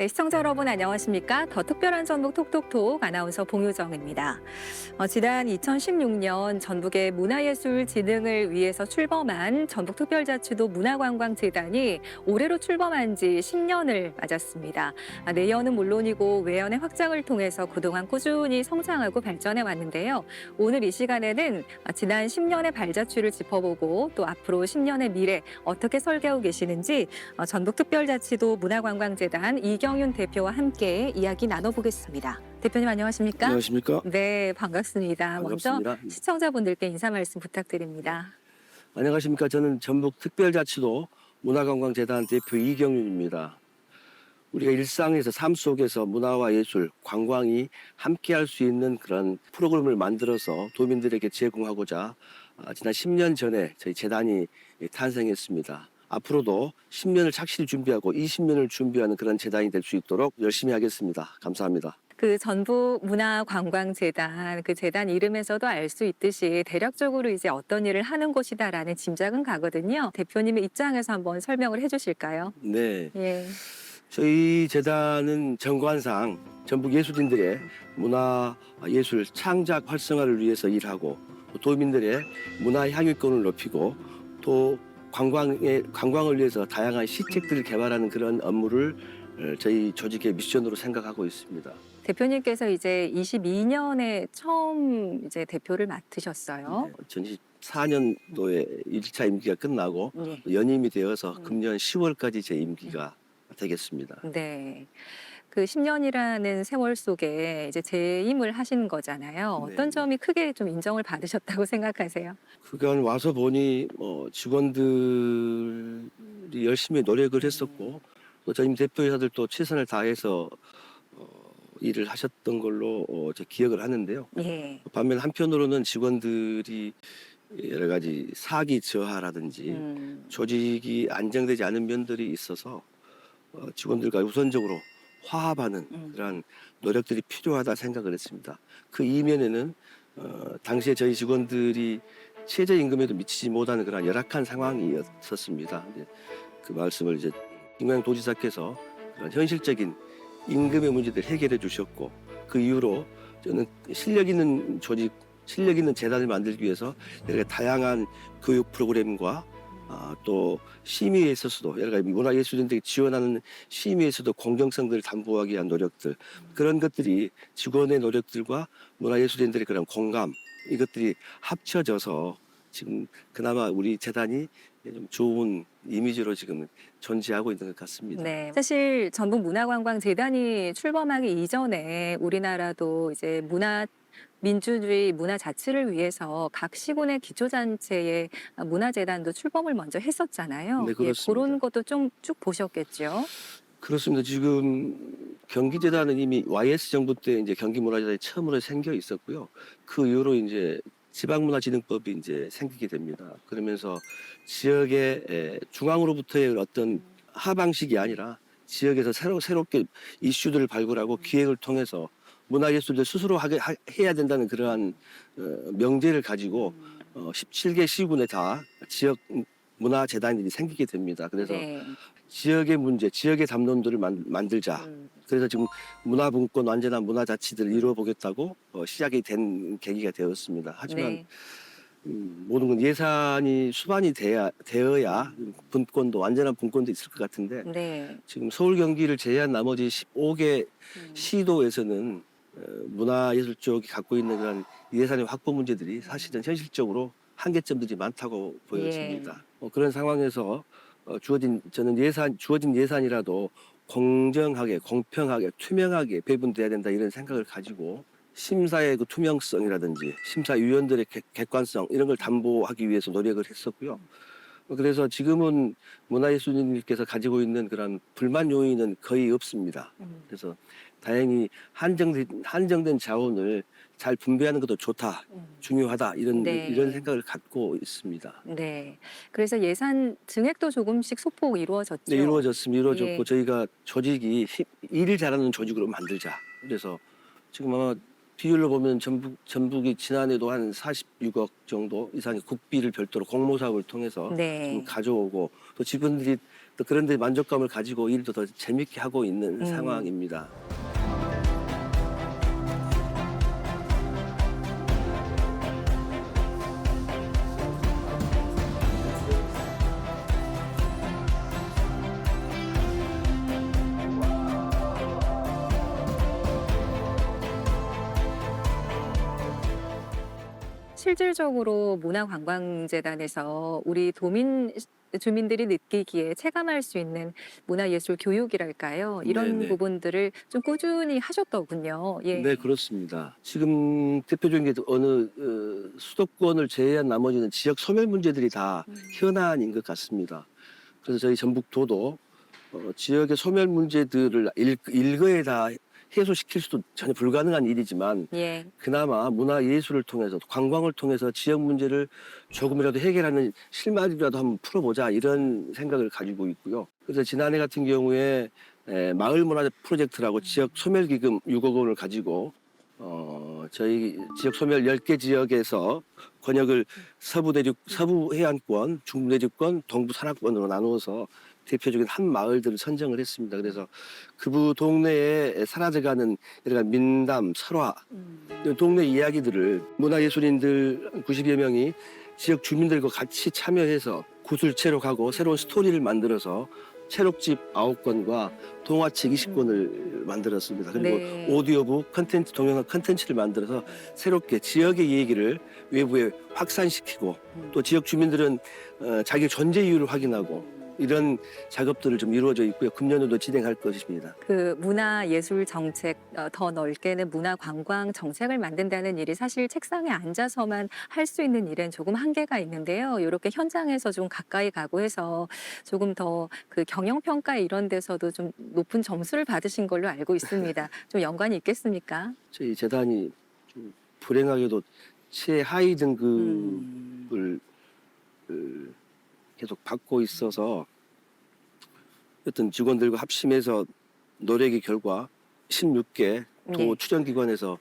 시청자 여러분 안녕하십니까? 더 특별한 전북 톡톡톡 아나운서 봉유정입니다. 지난 2016년 전북의 문화예술 진흥을 위해서 출범한 전북특별자치도 문화관광재단이 올해로 출범한 지 10년을 맞았습니다. 내연은 물론이고 외연의 확장을 통해서 그동안 꾸준히 성장하고 발전해 왔는데요. 오늘 이 시간에는 지난 10년의 발자취를 짚어보고 또 앞으로 10년의 미래 어떻게 설계하고 계시는지 전북특별자치도 문화관광재단 이경윤 대표와 함께 이야기 나눠보겠습니다. 대표님 안녕하십니까? 안녕하십니까? 네, 반갑습니다. 반갑습니다. 먼저 시청자분들께 인사 말씀 부탁드립니다. 안녕하십니까? 저는 전북특별자치도 문화관광재단 대표 이경윤입니다. 우리가 일상에서 삶 속에서 문화와 예술, 관광이 함께할 수 있는 그런 프로그램을 만들어서 도민들에게 제공하고자 지난 10년 전에 저희 재단이 탄생했습니다. 앞으로도 10년을 착실히 준비하고 20년을 준비하는 그런 재단이 될 수 있도록 열심히 하겠습니다. 감사합니다. 그 전북문화관광재단, 그 재단 이름에서도 알 수 있듯이 대략적으로 이제 어떤 일을 하는 곳이다라는 짐작은 가거든요. 대표님의 입장에서 한번 설명을 해주실까요? 네. 예. 저희 재단은 정관상 전북 예술인들의 문화 예술 창작 활성화를 위해서 일하고 도민들의 문화 향유권을 높이고 또 관광을 위해서 다양한 시책들을 개발하는 그런 업무를 저희 조직의 미션으로 생각하고 있습니다. 대표님께서 이제 22년에 처음 이제 대표를 맡으셨어요. 2014년도에 1차 임기가 끝나고 네. 연임이 되어서 금년 10월까지 제 임기가 되겠습니다. 네. 그 10년이라는 세월 속에 이제 재임을 하신 거잖아요. 어떤 네. 점이 크게 좀 인정을 받으셨다고 생각하세요? 그간 와서 보니 직원들이 열심히 노력을 했었고 또 저희 대표이사들도 최선을 다해서 일을 하셨던 걸로 제 기억을 하는데요. 예. 반면 한편으로는 직원들이 여러 가지 사기 저하라든지 조직이 안정되지 않은 면들이 있어서 직원들과 우선적으로 화합하는 그러한 노력들이 필요하다 생각을 했습니다. 그 이면에는 당시에 저희 직원들이 최저임금에도 미치지 못하는 그런 열악한 상황이었었습니다. 그 말씀을 이제 김광현 도지사께서 그런 현실적인 임금의 문제들 해결해 주셨고 그 이후로 저는 실력 있는 조직, 실력 있는 재단을 만들기 위해서 여러 가지 다양한 교육 프로그램과 또 심의에 있어서도 여러 가지 문화예술인들이 지원하는 심의에서도 공정성들을 담보하기 위한 노력들 그런 것들이 직원의 노력들과 문화예술인들의 그런 공감 이것들이 합쳐져서 지금 그나마 우리 재단이 좀 좋은 이미지로 지금 존재하고 있는 것 같습니다. 네. 사실 전북문화관광재단이 출범하기 이전에 우리나라도 이제 민주주의 문화 자치를 위해서 각 시군의 기초단체의 문화재단도 출범을 먼저 했었잖아요. 네, 예, 그렇습니다. 그런 것도 좀 쭉 보셨겠죠? 그렇습니다. 지금 경기재단은 이미 YS 정부 때 이제 경기문화재단이 처음으로 생겨 있었고요. 그 이후로 이제 지방문화진흥법이 이제 생기게 됩니다. 그러면서 지역의 중앙으로부터의 어떤 하방식이 아니라 지역에서 새롭게 이슈들을 발굴하고 기획을 통해서 문화예술들 스스로 해야 된다는 그러한 명제를 가지고 17개 시군에 다 지역 문화재단들이 생기게 됩니다. 그래서 네. 지역의 문제, 지역의 담론들을 만들자. 그래서 지금 문화분권 완전한 문화자치들을 이루어보겠다고 시작이 된 계기가 되었습니다. 하지만 네. 모든 건 예산이 수반이 되어야 분권도 완전한 분권도 있을 것 같은데 네. 지금 서울 경기를 제외한 나머지 15개 시도에서는 문화예술 쪽이 갖고 있는 그런 예산의 확보 문제들이 사실은 현실적으로 한계점들이 많다고 보여집니다. 그런 상황에서 주어진 예산이라도 공정하게, 공평하게, 투명하게 배분돼야 된다 이런 생각을 가지고 심사의 그 투명성이라든지 심사위원들의 객관성 이런 걸 담보하기 위해서 노력을 했었고요. 그래서 지금은 문화예술인들께서 가지고 있는 그런 불만 요인은 거의 없습니다. 그래서 다행히 한정된 자원을 잘 분배하는 것도 좋다, 중요하다 이런 생각을 갖고 있습니다. 네. 그래서 예산 증액도 조금씩 소폭 이루어졌죠. 네, 이루어졌고 예. 저희가 조직이 일을 잘하는 조직으로 만들자. 그래서 지금 아마 비율로 보면 전북이 지난해도 한 46억 정도 이상의 국비를 별도로 공모 사업을 통해서 네. 좀 가져오고 또 직원들이 또 그런 데 만족감을 가지고 일도 더 재밌게 하고 있는 상황입니다. 실질적으로 문화관광재단에서 우리 주민들이 느끼기에 체감할 수 있는 문화예술 교육이랄까요? 이런 네네. 부분들을 좀 꾸준히 하셨더군요. 예. 네, 그렇습니다. 지금 대표적인 게 수도권을 제외한 나머지는 지역 소멸 문제들이 다 현안인 것 같습니다. 그래서 저희 전북도도 지역의 소멸 문제들을 일거에 다 해소시킬 수도 전혀 불가능한 일이지만 예. 그나마 문화예술을 통해서 관광을 통해서 지역 문제를 조금이라도 해결하는 실마리라도 한번 풀어보자 이런 생각을 가지고 있고요. 그래서 지난해 같은 경우에 마을문화 프로젝트라고 지역 소멸기금 6억 원을 가지고 저희 지역 소멸 10개 지역에서 권역을 서부 해안권, 중부 내륙권, 동부 산악권으로 나누어서 대표적인 한 마을들을 선정을 했습니다. 그래서 그 동네에 사라져가는 여러 가지 민담, 설화, 이런 동네 이야기들을 문화예술인들 90여 명이 지역 주민들과 같이 참여해서 구슬체록하고 새로운 스토리를 만들어서 체록집 9권과 동화책 20권을 만들었습니다. 그리고 네. 오디오북 컨텐츠, 동영상 컨텐츠를 만들어서 새롭게 지역의 얘기를 외부에 확산시키고 또 지역 주민들은 자기 존재 이유를 확인하고 이런 작업들을 좀 이루어져 있고요. 금년에도 진행할 것입니다. 그 문화예술 정책, 더 넓게는 문화관광 정책을 만든다는 일이 사실 책상에 앉아서만 할 수 있는 일엔 조금 한계가 있는데요. 이렇게 현장에서 좀 가까이 가고 해서 조금 더 그 경영평가 이런 데서도 좀 높은 점수를 받으신 걸로 알고 있습니다. 좀 연관이 있겠습니까? 저희 재단이 좀 불행하게도 최하위 등급을 계속 받고 있어서 어떤 직원들과 합심해서 노력의 결과 16개 도 네. 추천기관에서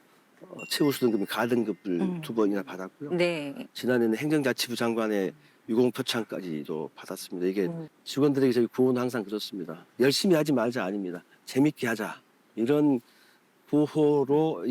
최우수 등급인 가등급을 2번이나 받았고요. 네. 지난해는 행정자치부 장관의 유공표창까지도 받았습니다. 이게 음. 직원들에게 저희 구호는 항상 그렇습니다. 열심히 하지 말자 아닙니다. 재밌게 하자. 이런 구호로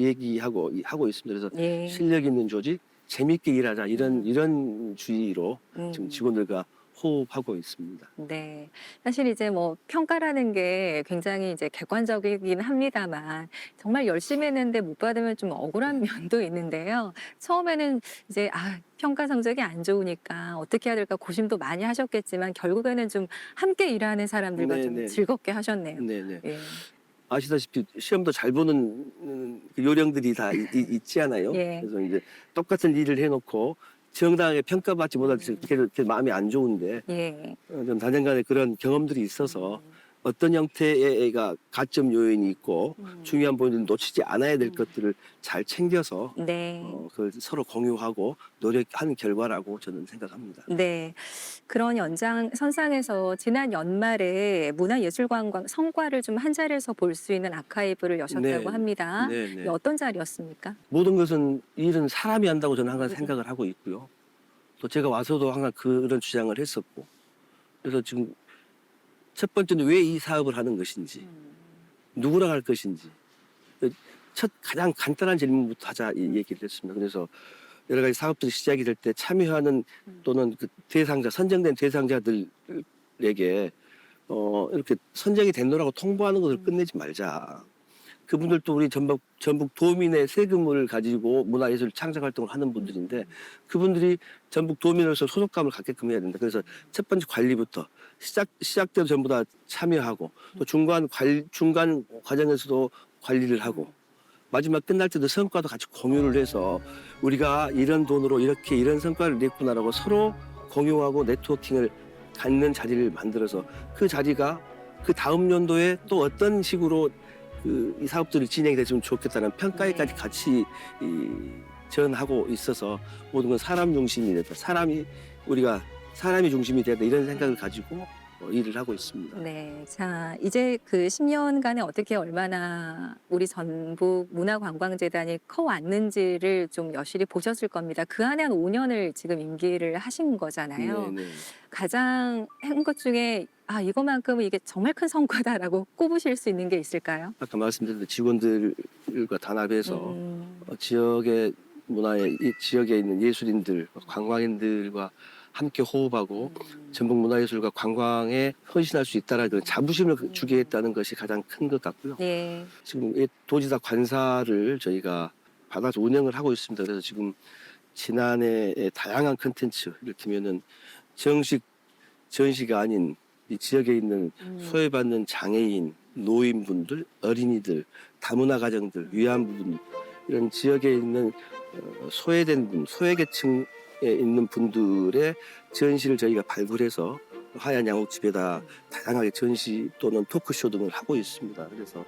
하고 있습니다. 그래서 예. 실력 있는 조직, 재밌게 일하자 이런 주의로 지금 직원들과 호흡하고 있습니다. 네. 사실 이제 뭐 평가라는 게 굉장히 이제 객관적이긴 합니다만 정말 열심히 했는데 못 받으면 좀 억울한 면도 있는데요. 처음에는 이제 평가 성적이 안 좋으니까 어떻게 해야 될까 고심도 많이 하셨겠지만 결국에는 좀 함께 일하는 사람들과 좀 네네. 즐겁게 하셨네요. 네네. 예. 아시다시피 시험도 잘 보는 그 요령들이 다 있지 않아요? 예. 그래서 이제 똑같은 일을 해놓고 정당하게 평가받지 못할 때 그렇게 마음이 안 좋은데 예. 좀 단연간에 그런 경험들이 있어서 어떤 형태의 애가 가점 요인이 있고 중요한 부분을 놓치지 않아야 될 것들을 잘 챙겨서 네. 그걸 서로 공유하고 노력한 결과라고 저는 생각합니다. 네. 그런 연장선상에서 지난 연말에 문화예술관광 성과를 좀 한 자리에서 볼 수 있는 아카이브를 여셨다고 네. 합니다. 네, 네. 이게 어떤 자리였습니까? 모든 것은 일은 사람이 한다고 저는 항상 생각을 하고 있고요. 또 제가 와서도 항상 그런 주장을 했었고 그래서 지금 첫 번째는 왜 이 사업을 하는 것인지 누구랑 할 것인지 가장 간단한 질문부터 하자 이 얘기를 했습니다. 그래서 여러 가지 사업들이 시작이 될 때 참여하는 또는 그 선정된 대상자들에게 이렇게 선정이 됐노라고 통보하는 것을 끝내지 말자. 그분들도 우리 전북 도민의 세금을 가지고 문화예술 창작 활동을 하는 분들인데 그분들이 전북 도민으로서 소속감을 갖게끔 해야 된다. 그래서 첫 번째 관리부터 시작 때도 전부 다 참여하고 또 중간 과정에서도 관리를 하고 마지막 끝날 때도 성과도 같이 공유를 해서 우리가 이런 돈으로 이런 성과를 냈구나라고 서로 공유하고 네트워킹을 갖는 자리를 만들어서 그 자리가 그 다음 연도에 또 어떤 식으로 이 사업들이 진행이 됐으면 좋겠다는 평가에까지 같이 전하고 있어서 모든 건 사람 중심이 됐다. 사람이 중심이 됐다. 이런 생각을 가지고 일을 하고 있습니다. 네. 자, 이제 그 10년간에 어떻게 얼마나 우리 전북 문화관광재단이 커왔는지를 좀 여실히 보셨을 겁니다. 그 안에 한 5년을 지금 임기를 하신 거잖아요. 네네. 가장 한 것 중에 아, 이거만큼은 이게 정말 큰 성과다라고 꼽으실 수 있는 게 있을까요? 아까 말씀드린 직원들과 단합해서 음, 지역의 문화의 이 지역에 있는 예술인들, 관광인들과 함께 호흡하고 전북 문화예술과 관광에 헌신할 수 있다라는 그런 자부심을 주게 했다는 것이 가장 큰 것 같고요. 네. 지금 이 도지사 관사를 저희가 받아서 운영을 하고 있습니다. 그래서 지금 지난해 다양한 컨텐츠 이를테면은 정식 전시가 아닌 이 지역에 있는 소외받는 장애인, 노인분들, 어린이들, 다문화 가정들, 위안부 이런 지역에 있는 소외된 분, 소외계층에 있는 분들의 전시를 저희가 발굴해서 하얀 양옥집에다 다양하게 전시 또는 토크쇼 등을 하고 있습니다. 그래서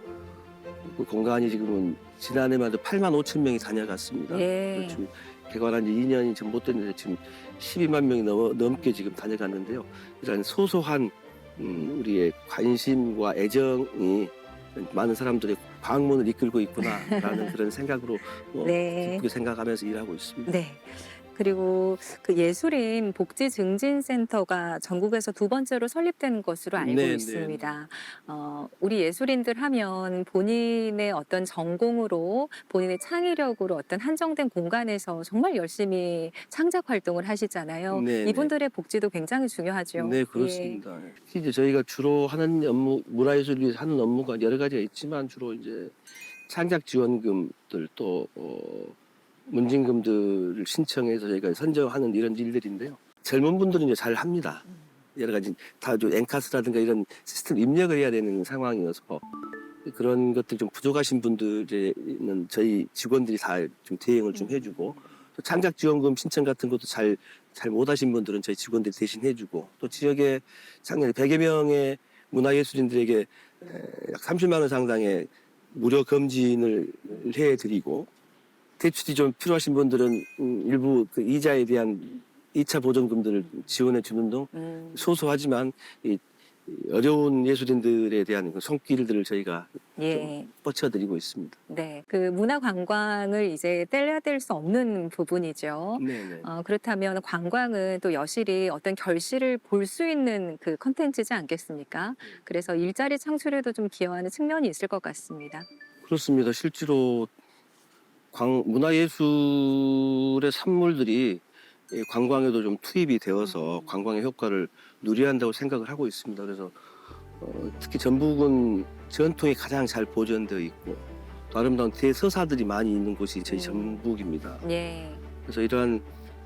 그 공간이 지금은 지난해만 해도 8만 5천 명이 다녀갔습니다. 예. 지금 개관한 지 2년이 좀 못 됐는데 지금 12만 명이 넘게 지금 다녀갔는데요. 이런 소소한 우리의 관심과 애정이 많은 사람들의 방문을 이끌고 있구나라는 그런 생각으로 네. 기쁘게 생각하면서 일하고 있습니다. 네. 그리고 그 예술인 복지증진센터가 전국에서 두 번째로 설립된 것으로 알고 네, 있습니다. 우리 예술인들 하면 본인의 어떤 전공으로 본인의 창의력으로 어떤 한정된 공간에서 정말 열심히 창작 활동을 하시잖아요. 네, 네. 이분들의 복지도 굉장히 중요하죠. 네, 예. 그렇습니다. 특히 이제 저희가 주로 하는 업무, 문화예술이 하는 업무가 여러 가지가 있지만 주로 이제 창작 지원금들 또 문진금들을 신청해서 저희가 선정하는 이런 일들인데요. 젊은 분들은 이제 잘 합니다. 여러 가지 다좀 엔카스라든가 이런 시스템 입력을 해야 되는 상황이어서 그런 것들 좀 부족하신 분들은 저희 직원들이 다 좀 대행을 좀 해주고 또 창작 지원금 신청 같은 것도 잘 못하신 분들은 저희 직원들이 대신 해주고 또 지역에 작년에 100여 명의 문화예술인들에게 약 30만 원 상당의 무료 검진을 해드리고 대출이 좀 필요하신 분들은 일부 그 이자에 대한 2차 보전금들을 지원해 주는 등 소소하지만 이 어려운 예술인들에 대한 그 손길들을 저희가 예. 뻗쳐드리고 있습니다. 네. 그 문화 관광을 이제 떼려야 될 수 없는 부분이죠. 네네. 그렇다면 관광은 또 여실히 어떤 결실을 볼 수 있는 그 컨텐츠지 않겠습니까? 그래서 일자리 창출에도 좀 기여하는 측면이 있을 것 같습니다. 그렇습니다. 실제로 문화예술의 산물들이 이 관광에도 좀 투입이 되어서 관광의 효과를 누려야 한다고 생각을 하고 있습니다. 그래서 특히 전북은 전통이 가장 잘 보존되어 있고 또 아름다운 대서사들이 많이 있는 곳이 저희 전북입니다. 예. 그래서 이러한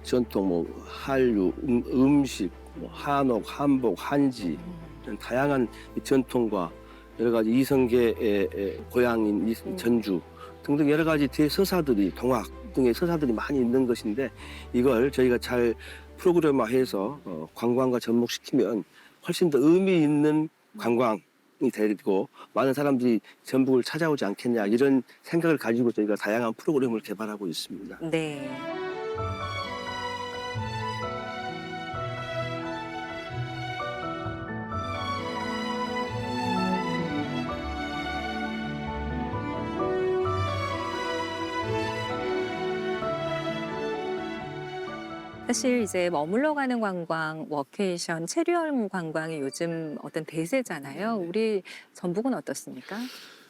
전통, 뭐 한류, 음식, 뭐 한옥, 한복, 한지 이런 다양한 이 전통과 여러 가지 이성계의 고향인 전주 등등 여러 가지 대서사들이 동학 등의 서사들이 많이 있는 것인데 이걸 저희가 잘 프로그램화해서 관광과 접목시키면 훨씬 더 의미 있는 관광이 되고 많은 사람들이 전북을 찾아오지 않겠냐 이런 생각을 가지고 저희가 다양한 프로그램을 개발하고 있습니다. 네. 사실 이제 머물러 가는 관광, 워케이션, 체류형 관광이 요즘 어떤 대세잖아요. 우리 전북은 어떻습니까?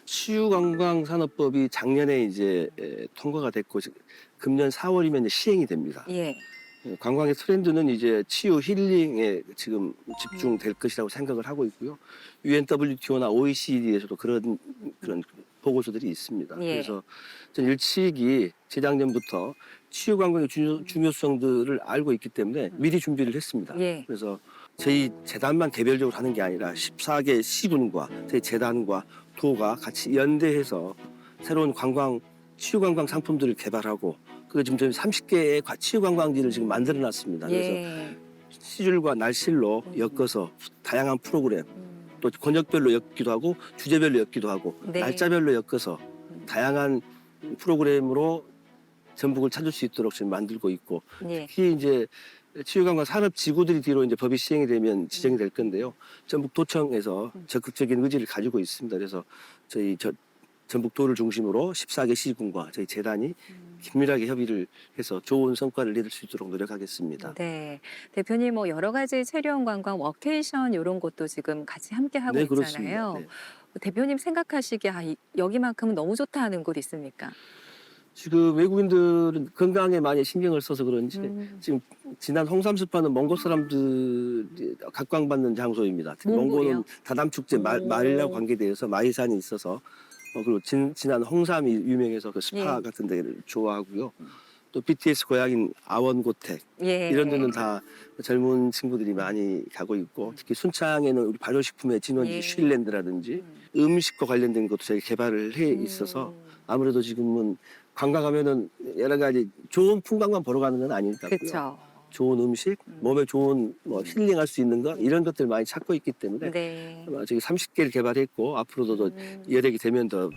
치유관광산업법이 작년에 이제 통과가 됐고 금년 4월이면 이제 시행이 됩니다. 예. 관광의 트렌드는 이제 치유 힐링에 지금 집중될 것이라고 생각을 하고 있고요. UNWTO나 OECD에서도 그런 보고서들이 있습니다. 예. 그래서 전 일찍이 재작년부터 치유 관광의 중요성들을 알고 있기 때문에 미리 준비를 했습니다. 예. 그래서 저희 재단만 개별적으로 하는 게 아니라 14개 시군과 저희 재단과 도가 같이 연대해서 새로운 치유 관광 상품들을 개발하고 그게 지금 저희 30개의 치유 관광지를 지금 만들어 놨습니다. 그래서 예. 시줄과 날실로 엮어서 다양한 프로그램 또 권역별로 엮기도 하고 주제별로 엮기도 하고 네. 날짜별로 엮어서 다양한 프로그램으로 전북을 찾을 수 있도록 지금 만들고 있고 예. 특히 이제 치유관광 산업지구들이 뒤로 이제 법이 시행이 되면 지정이 될 건데요. 전북도청에서 적극적인 의지를 가지고 있습니다. 그래서 저희 전북도를 중심으로 14개 시군과 저희 재단이 긴밀하게 협의를 해서 좋은 성과를 내릴 수 있도록 노력하겠습니다. 네, 대표님 뭐 여러 가지 체류형 관광, 워케이션 이런 것도 지금 같이 함께 하고 네, 있잖아요. 그렇습니다. 네. 대표님 생각하시기에 여기만큼은 너무 좋다는 곳 있습니까? 지금 외국인들은 건강에 많이 신경을 써서 그런지 지금 지난 홍삼 습하는 몽고 사람들이 각광받는 장소입니다. 특히 몽골이요? 몽고는 다담축제 말과 관계되어서 마이산이 있어서 그리고 지난 홍삼이 유명해서 그 스파 예. 같은 데를 좋아하고요. 또 BTS 고향인 아원고택 예. 이런 데는 다 젊은 친구들이 많이 가고 있고 특히 순창에는 우리 발효식품의 진원지 예. 쉴랜드라든지 음식과 관련된 것도 저희 개발을 해 있어서 아무래도 지금은 관광하면은 여러 가지 좋은 풍광만 보러 가는 건 아니니까요. 그렇죠. 좋은 음식, 몸에 좋은 뭐 힐링할 수 있는 것 이런 것들 많이 찾고 있기 때문에 네. 아마 저기 30개를 개발했고 앞으로도 더 여력이 되면 더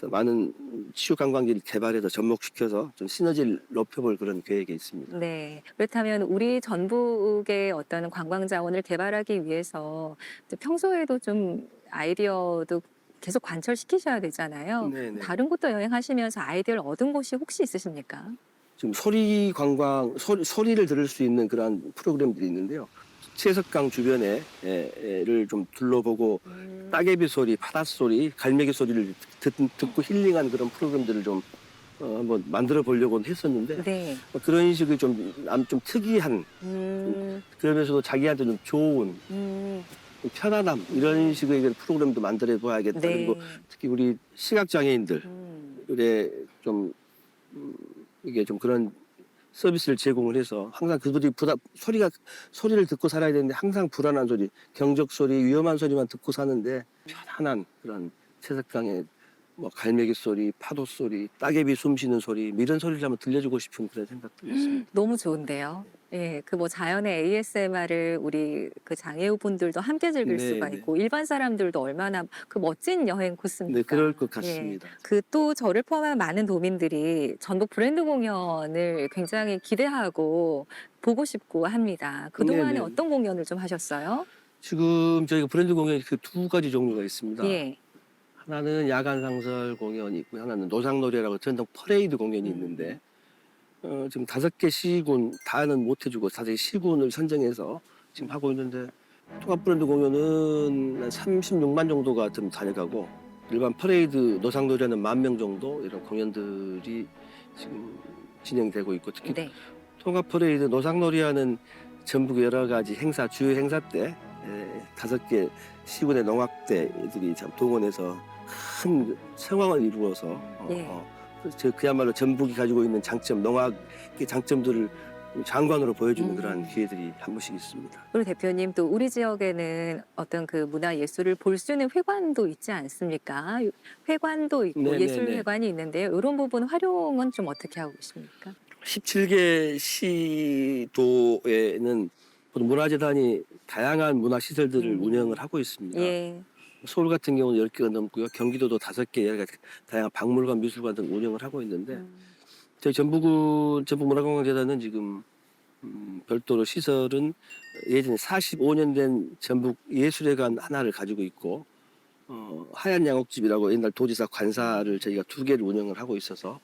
많은 치유 관광지를 개발해서 접목시켜서 좀 시너지를 높여볼 그런 계획이 있습니다. 네. 그렇다면 우리 전북의 어떤 관광 자원을 개발하기 위해서 평소에도 좀 아이디어도 계속 관철시키셔야 되잖아요. 네네. 다른 곳도 여행하시면서 아이디어를 얻은 곳이 혹시 있으십니까? 지금 소리 관광, 소리를 들을 수 있는 그런 프로그램들이 있는데요. 채석강 주변에를 좀 둘러보고 따개비 소리, 바닷소리, 갈매기 소리를 듣고 힐링한 그런 프로그램들을 좀 한번 만들어 보려고 했었는데 네. 그런 식의 좀 특이한 그러면서도 자기한테 좀 좋은 좀 편안함 이런 식의 프로그램도 만들어 봐야겠다. 네. 그리고 특히 우리 시각장애인들의 좀 이게 좀 그런 서비스를 제공을 해서 항상 그들이 소리를 듣고 살아야 되는데 항상 불안한 소리, 경적 소리, 위험한 소리만 듣고 사는데 편안한 그런 채석강의 뭐 갈매기 소리, 파도 소리, 따개비 숨쉬는 소리 뭐 이런 소리를 한번 들려주고 싶은 그런 생각도 있습니다. 너무 좋은데요. 예, 그 뭐 자연의 ASMR을 우리 그 장애우분들도 함께 즐길 네, 수가 네. 있고 일반 사람들도 얼마나 그 멋진 여행 코스입니까? 네, 그럴 것 같습니다. 그 또 저를 포함한 많은 도민들이 전북 브랜드 공연을 굉장히 기대하고 보고 싶고 합니다. 그동안에 네, 네. 어떤 공연을 좀 하셨어요? 지금 저희가 브랜드 공연이 그 두 가지 종류가 있습니다. 예. 하나는 야간 상설 공연이 있고 하나는 노상놀이라고 전통 퍼레이드 공연이 있는데 지금 5개 시군 다는 못 해주고 5개 시군을 선정해서 지금 하고 있는데 통합 브랜드 공연은 한 36만 정도가 좀 다녀가고 일반 퍼레이드 노상놀이하는 10,000명 정도 이런 공연들이 지금 진행되고 있고 특히 네. 통합 퍼레이드 노상놀이하는 전북 여러 가지 행사 주요 행사 때 5개 시군의 농악대들이 참 동원해서 큰 성황을 이루어서 예. 그야말로 전북이 가지고 있는 장점, 농악의 장점들을 장관으로 보여주는 그러한 기회들이 한 번씩 있습니다. 그리고 대표님 또 우리 지역에는 어떤 그 문화 예술을 볼 수 있는 회관도 있지 않습니까? 회관도 있고 네네네. 예술회관이 있는데요. 이런 부분 활용은 좀 어떻게 하고 계십니까? 17개 시도에는 문화재단이 다양한 문화시설들을 운영을 하고 있습니다. 예. 서울 같은 경우는 10개가 넘고요. 경기도도 5개 여러 가지 다양한 박물관, 미술관 등 운영을 하고 있는데 저희 전북문화관광재단은 지금 별도로 시설은 예전에 45년 된 전북 예술회관 하나를 가지고 있고 하얀 양옥집이라고 옛날 도지사 관사를 저희가 2개를 운영을 하고 있어서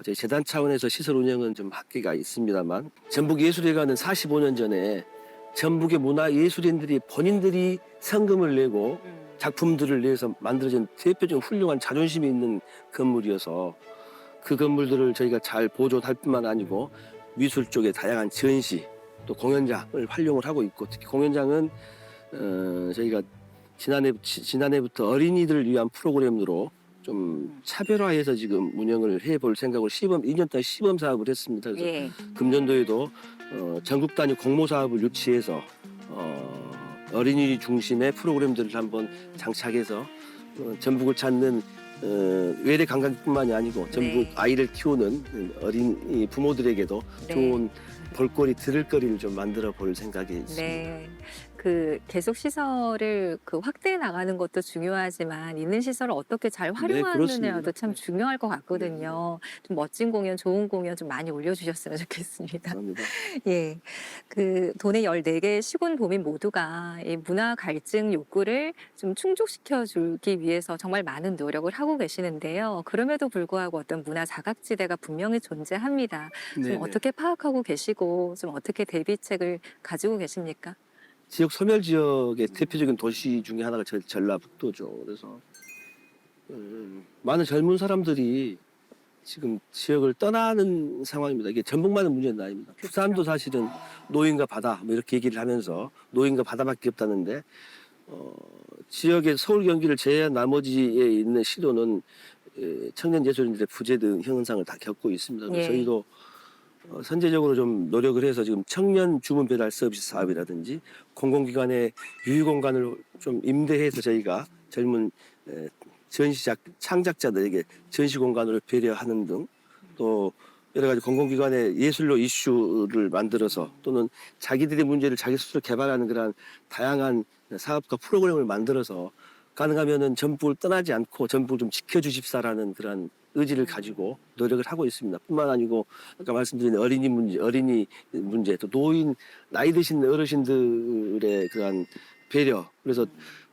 저희 재단 차원에서 시설 운영은 좀 한계가 있습니다만 전북 예술회관은 45년 전에 전북의 문화예술인들이 본인들이 성금을 내고 작품들을 내서 만들어진 대표적인 훌륭한 자존심이 있는 건물이어서 그 건물들을 저희가 잘 보존할 뿐만 아니고 미술 쪽에 다양한 전시 또 공연장을 활용을 하고 있고 특히 공연장은 저희가 지난해부터 어린이들을 위한 프로그램으로 좀 차별화해서 지금 운영을 해볼 생각으로 2년 동안 시범 사업을 했습니다. 그래서 예. 금년도에도 전국 단위 공모 사업을 유치해서 어린이 중심의 프로그램들을 한번 장착해서 전북을 찾는 외래 관광뿐만이 아니고 전북 네. 아이를 키우는 어린 부모들에게도 네. 좋은 볼거리, 들을거리를 좀 만들어 볼 생각이 있습니다. 네. 그 계속 시설을 그 확대해 나가는 것도 중요하지만 있는 시설을 어떻게 잘 활용하느냐도 그렇습니다. 참 네. 중요할 것 같거든요. 좀 멋진 공연, 좋은 공연 좀 많이 올려주셨으면 좋겠습니다. 감사합니다. 예. 그 도내 14개 시군 도민 모두가 이 문화 갈증 욕구를 좀 충족시켜 주기 위해서 정말 많은 노력을 하고 계시는데요. 그럼에도 불구하고 어떤 문화 사각지대가 분명히 존재합니다. 좀 네네. 어떻게 파악하고 계시고 좀 어떻게 대비책을 가지고 계십니까? 지역 소멸 지역의 대표적인 도시 중에 하나가 전라북도죠. 그래서 많은 젊은 사람들이 지금 지역을 떠나는 상황입니다. 이게 전북만의 문제는 아닙니다. 부산도 사실은 노인과 바다 뭐 이렇게 얘기를 하면서 노인과 바다밖에 없다는데 지역의 서울 경기를 제외한 나머지에 있는 시도는 청년 예술인들의 부재 등 현상을 다 겪고 있습니다. 그래서 예. 저희도 선제적으로 좀 노력을 해서 지금 청년 주문 배달 서비스 사업이라든지 공공기관의 유휴공간을 좀 임대해서 저희가 젊은 전시작 창작자들에게 전시공간으로 배려하는 등 또 여러 가지 공공기관의 예술로 이슈를 만들어서 또는 자기들의 문제를 자기 스스로 개발하는 그런 다양한 사업과 프로그램을 만들어서 가능하면은 전북을 떠나지 않고 전북을 좀 지켜주십사라는 그런 의지를 가지고 노력을 하고 있습니다. 뿐만 아니고 아까 말씀드린 어린이 문제, 또 노인, 나이 드신 어르신들의 그러한 배려. 그래서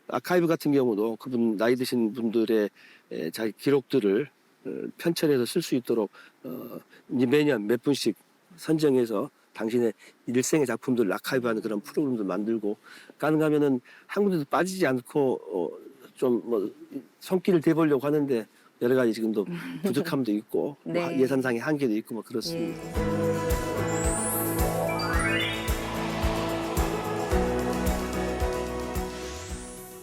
아카이브 같은 경우도 그분 나이 드신 분들의 자기 기록들을 편찬해서 쓸 수 있도록 이제 매년 몇 분씩 선정해서 당신의 일생의 작품들을 아카이브하는 그런 프로그램도 만들고 가능하면은 한 군데도 빠지지 않고 좀 뭐 손길을 대보려고 하는데 여러 가지 지금도 부족함도 있고 뭐 네. 예산상의 한계도 있고 뭐 그렇습니다. 예.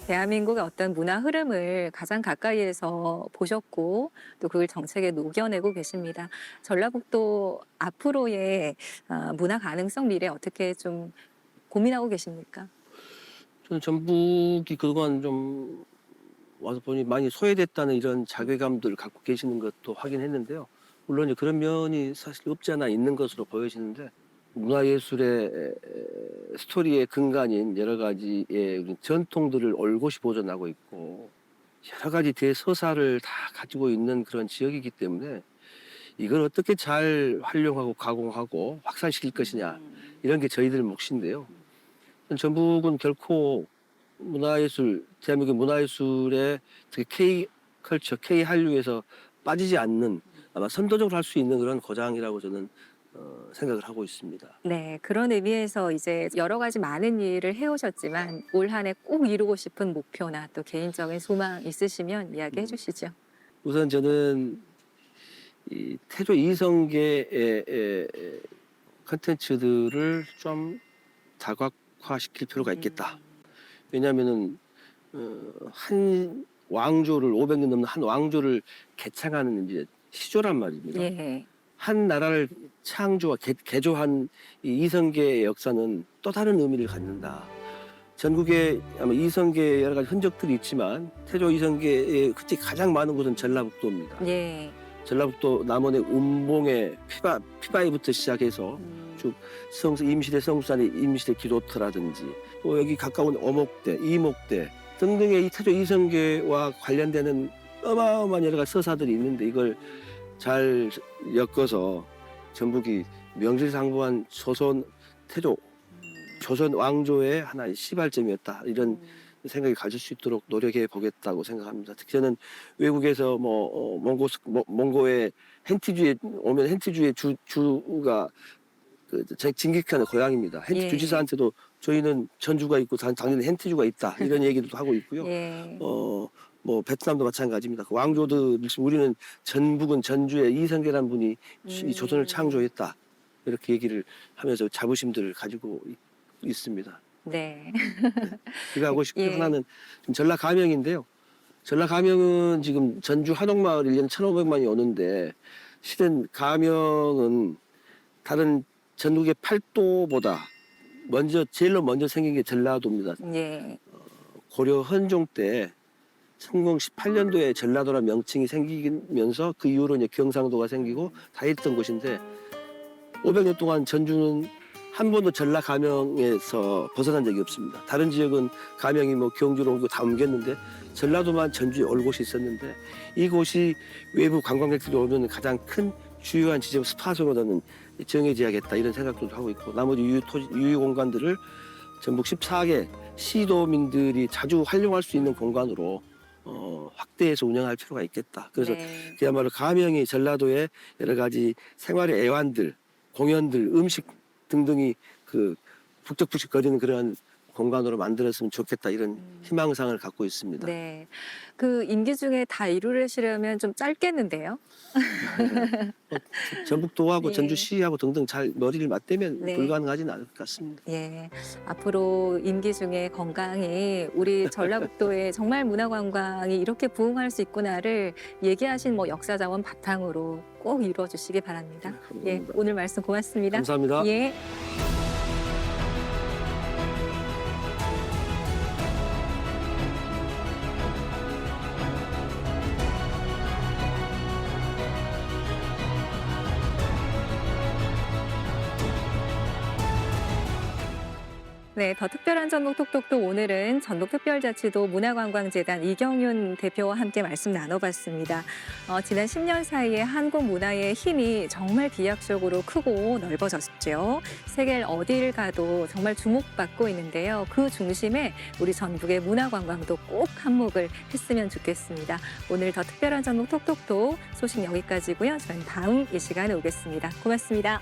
대한민국의 어떤 문화 흐름을 가장 가까이에서 보셨고 또 그걸 정책에 녹여내고 계십니다. 전라북도 앞으로의 문화 가능성 미래 어떻게 좀 고민하고 계십니까? 저는 전북이 그동안 좀 와서 보니 많이 소외됐다는 이런 자괴감들을 갖고 계시는 것도 확인했는데요. 물론 이제 그런 면이 사실 없지 않아 있는 것으로 보여지는데 문화예술의 스토리의 근간인 여러 가지의 전통들을 올곧이 보존하고 있고 여러 가지 대서사를 다 가지고 있는 그런 지역이기 때문에 이걸 어떻게 잘 활용하고 가공하고 확산시킬 것이냐 이런 게 저희들 몫인데요. 전북은 결코 문화예술, 대한민국 문화예술의 특히 K컬처, K한류에서 빠지지 않는 아마 선도적으로 할 수 있는 그런 고장이라고 저는 생각을 하고 있습니다. 네, 그런 의미에서 이제 여러 가지 많은 일을 해오셨지만 올 한 해 꼭 이루고 싶은 목표나 또 개인적인 소망 있으시면 이야기해 주시죠. 우선 저는 이 태조 이성계의 컨텐츠들을 좀 다각화시킬 필요가 있겠다. 왜냐하면은 한 왕조를 500년 넘는 한 왕조를 개창하는 이제 시조란 말입니다. 예. 한 나라를 창조와 개조한 이 이성계의 역사는 또 다른 의미를 갖는다. 전국에 아마 이성계의 여러 가지 흔적들이 있지만 태조 이성계의 그때 가장 많은 곳은 전라북도입니다. 예. 전라북도 남원의 운봉의 피바이부터 시작해서 쭉 임시대 성수산의 임시대 기도터라든지 또 여기 가까운 어목대, 이목대 등등의 이 태조 이성계와 관련되는 어마어마한 여러 가지 서사들이 있는데 이걸 잘 엮어서 전북이 명실상부한 조선 왕조의 하나의 시발점이었다 이런 생각이 가질 수 있도록 노력해 보겠다고 생각합니다. 특히 저는 외국에서 몽고의 헨티주에 오면 헨티주의 주가 그 징기스칸의 고향입니다. 헨티 예. 주지사한테도 저희는 전주가 있고 당연히 헨티주가 있다 이런 얘기도 하고 있고요. 예. 베트남도 마찬가지입니다. 그 왕조들 우리는 전북은 전주에 이성계라는 분이 이 조선을 창조했다 이렇게 얘기를 하면서 자부심들을 가지고 있습니다. 네. 제가 하고 싶은 예. 하나는 지금 전라가명인데요. 전라가명은 지금 전주 한옥마을 1년에 1,500만이 오는데 실은 가명은 다른 전국의 팔도보다 제일로 먼저 생긴 게 전라도입니다. 예. 고려 헌종 때 1018년도에 전라도라는 명칭이 생기면서 그 이후로 이제 경상도가 생기고 다 있던 곳인데 500년 동안 전주는 한 번도 전라 가명에서 벗어난 적이 없습니다. 다른 지역은 가명이 뭐 경주로 옮기고 다 옮겼는데 전라도만 전주에 올 곳이 있었는데 이곳이 외부 관광객들이 오면 가장 큰 주요한 지역 스팟으로 저는 정해져야겠다 이런 생각도 하고 있고 나머지 유휴 공간들을 전북 14개 시도민들이 자주 활용할 수 있는 공간으로 확대해서 운영할 필요가 있겠다. 그래서 네. 그야말로 가명이 전라도의 여러 가지 생활의 애완들, 공연들, 음식 등등이 그 북적북적 거리는 그런 공간으로 만들었으면 좋겠다 이런 희망상을 갖고 있습니다. 네. 그 임기 중에 다 이루시려면 좀 짧겠는데요? 전북도하고 예. 전주시하고 등등 잘 머리를 맞대면 네. 불가능하지는 않을 것 같습니다. 예. 앞으로 임기 중에 건강히 우리 전라북도의 정말 문화관광이 이렇게 부흥할 수 있구나를 얘기하신 뭐 역사자원 바탕으로 꼭 이루어 주시기 바랍니다. 예. 감사합니다. 오늘 말씀 고맙습니다. 감사합니다. 예. 네, 더 특별한 전북 톡톡톡 오늘은 전북특별자치도 문화관광재단 이경윤 대표와 함께 말씀 나눠봤습니다. 지난 10년 사이에 한국 문화의 힘이 정말 비약적으로 크고 넓어졌죠. 세계 어디를 가도 정말 주목받고 있는데요. 그 중심에 우리 전북의 문화관광도 꼭 한몫을 했으면 좋겠습니다. 오늘 더 특별한 전북 톡톡톡 소식 여기까지고요. 저는 다음 이 시간에 오겠습니다. 고맙습니다.